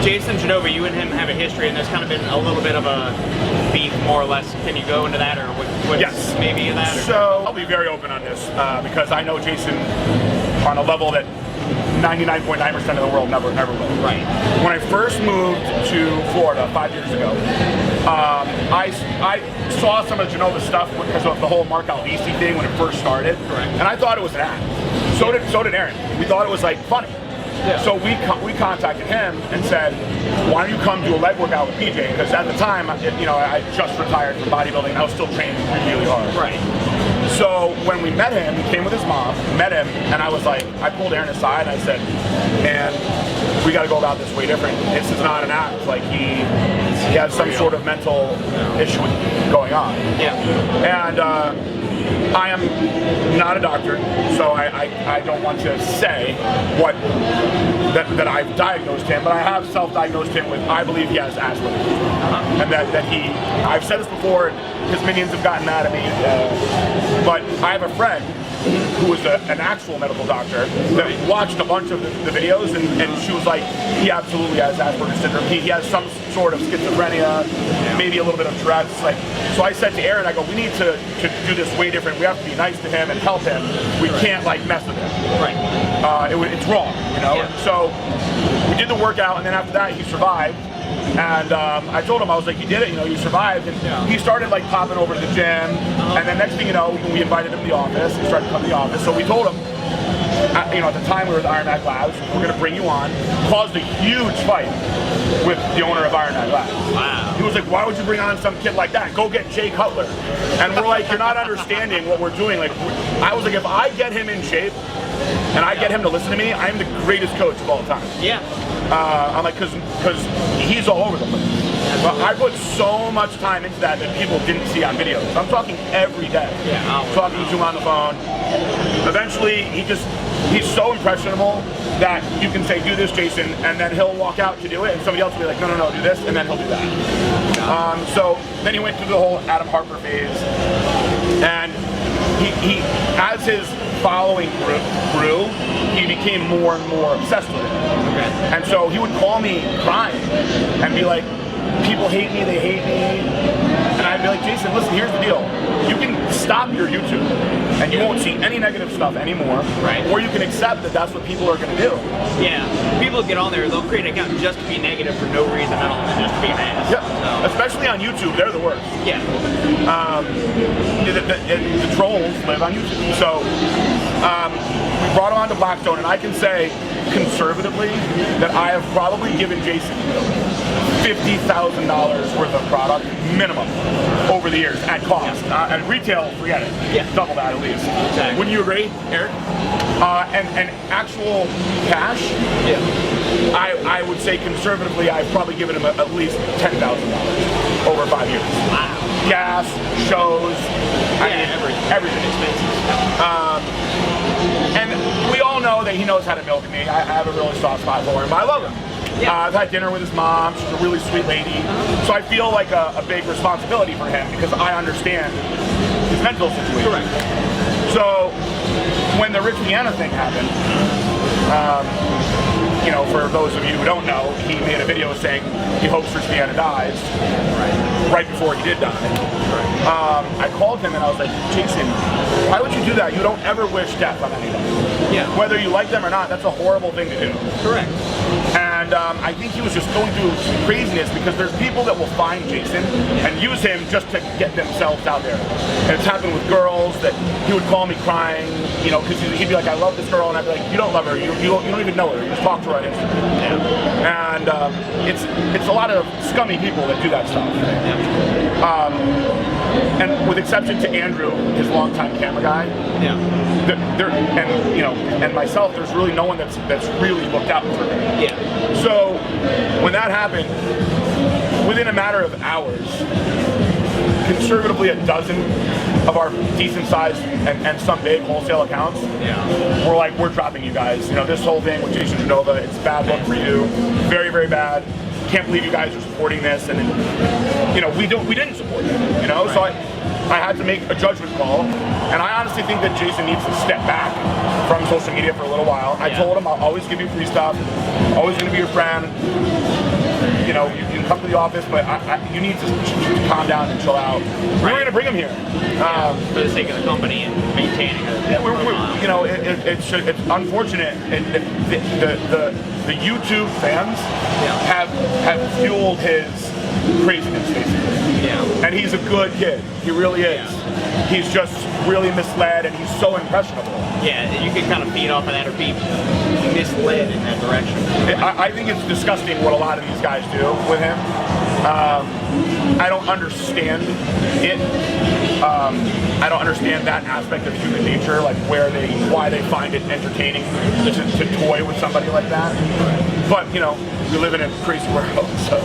Jason Genova, you and him have a history, and there's kind of been a little bit of a beef, more or less. Can you go into that, or what's yes. maybe in that? Or? So I'll be very open on this because I know Jason on a level that 99.9% of the world never will. Right. When I first moved to Florida 5 years ago, I saw some of Genova's stuff because of the whole Mark Alvisi thing when it first started, correct. And I thought it was an act. So did Aaron. We thought it was like funny. Yeah. So we contacted him and said, why don't you come do a leg workout with PJ? Because at the time, you know, I just retired from bodybuilding. I was still training really hard. Right. So when we met him, he came with his mom, met him, and I was like, I pulled Aaron aside and I said, man, we got to go about this way different. This is not an act. Like he has some sort of mental issue going on. Yeah. And I am not a doctor, so I don't want to say that I've diagnosed him, but I have self-diagnosed him with, I believe he has Asperger's. And that I've said this before, his minions have gotten mad at me, but I have a friend who was an actual medical doctor that watched a bunch of the videos, and she was like, he absolutely has Asperger's syndrome. He has some sort of schizophrenia, maybe a little bit of Tourette's. Like, so I said to Aaron, I go, we need to do this way different. We have to be nice to him and help him. We can't like mess with him. Right. It's wrong, you know. Yeah. So we did the workout, and then after that, he survived. And I told him, I was like, you did it, you know, you survived. And he started like popping over to the gym. And then next thing you know, we invited him to the office. He started to come to the office. So we told him, you know, at the time we were at Iron Mag Labs, we're going to bring you on. Caused a huge fight with the owner of Iron Mag Labs. Wow. He was like, why would you bring on some kid like that? Go get Jay Cutler. And we're like, you're not understanding what we're doing. Like, I was like, if I get him in shape and I get him to listen to me, I'm the greatest coach of all time. Yeah. I'm like, because he's all over the place. But I put so much time into that people didn't see on videos. I'm talking every day. Yeah. Talking to him on the phone. Eventually, he's so impressionable that you can say, do this, Jason, and then he'll walk out to do it, and somebody else will be like, no, do this, and then he'll do that. So then he went through the whole Adam Harper phase, and he as his following grew, he became more and more obsessed with it. Okay. And so he would call me crying and be like, people hate me, they hate me. And I'd be like, Jason, listen, here's the deal. You can stop your YouTube and you won't see any negative stuff anymore. Right. Or you can accept that that's what people are going to do. Yeah. People get on there, they'll create an account just to be negative for no reason at all, just to be mad. Yeah. So. Especially on YouTube, they're the worst. Yeah. The trolls live on YouTube. So we brought him on to Blackstone, and I can say conservatively that I have probably given Jason $50,000 worth of product minimum over the years at cost. At retail, forget it. Yeah. Double that at least. Exactly. Wouldn't you agree, Eric? And actual cash, Yeah. I would say conservatively, I've probably given him at least $10,000 over 5 years. Wow. Gas, shows, Everything expensive. And we all know that he knows how to milk me. I have a really soft spot for him, but I love him. Yeah. I've had dinner with his mom. She's a really sweet lady. So I feel like a big responsibility for him because I understand his mental situation. Correct. So when the Rich Piana thing happened, you know, for those of you who don't know, he made a video saying he hopes Rich Piana dies right before he did die. I called him and I was like, Jason, why would you do that? You don't ever wish death on anybody. Yeah. Whether you like them or not, that's a horrible thing to do. Correct. And I think he was just going through some craziness because there's people that will find Jason and use him just to get themselves out there. And it's happened with girls that he would call me crying, you know, because he'd be like, I love this girl, and I'd be like, you don't love her, you don't even know her, you just talk to her on Instagram. Yeah. And it's a lot of scummy people that do that stuff. Yeah. And with exception to Andrew, his longtime camera guy, and myself, there's really no one that's really looked out for me. Yeah. So when that happened, within a matter of hours, conservatively a dozen of our decent sized and some big wholesale accounts were like, we're dropping you guys. You know, this whole thing with Jason Genova, it's bad luck for you. Very, very bad. Can't believe you guys are supporting this. And you know, we didn't support it, you know, so I had to make a judgment call, and I honestly think that Jason needs to step back from social media for a little while. I told him I'll always give you free stuff, always gonna be your friend, know, you can come to the office, but you need to calm down and chill out. We're going to bring him here. For the sake of the company and maintaining it. Yeah, you know, it's unfortunate. The YouTube fans have fueled his craziness, basically. Yeah. And he's a good kid. He really is. Yeah. He's just really misled, and he's so impressionable. Yeah, you can kind of feed off of that or be misled in that direction. I think it's disgusting what a lot of these guys do with him. I don't understand it. I don't understand that aspect of human nature, like why they find it entertaining to toy with somebody like that. But you know, we live in a crazy world, so.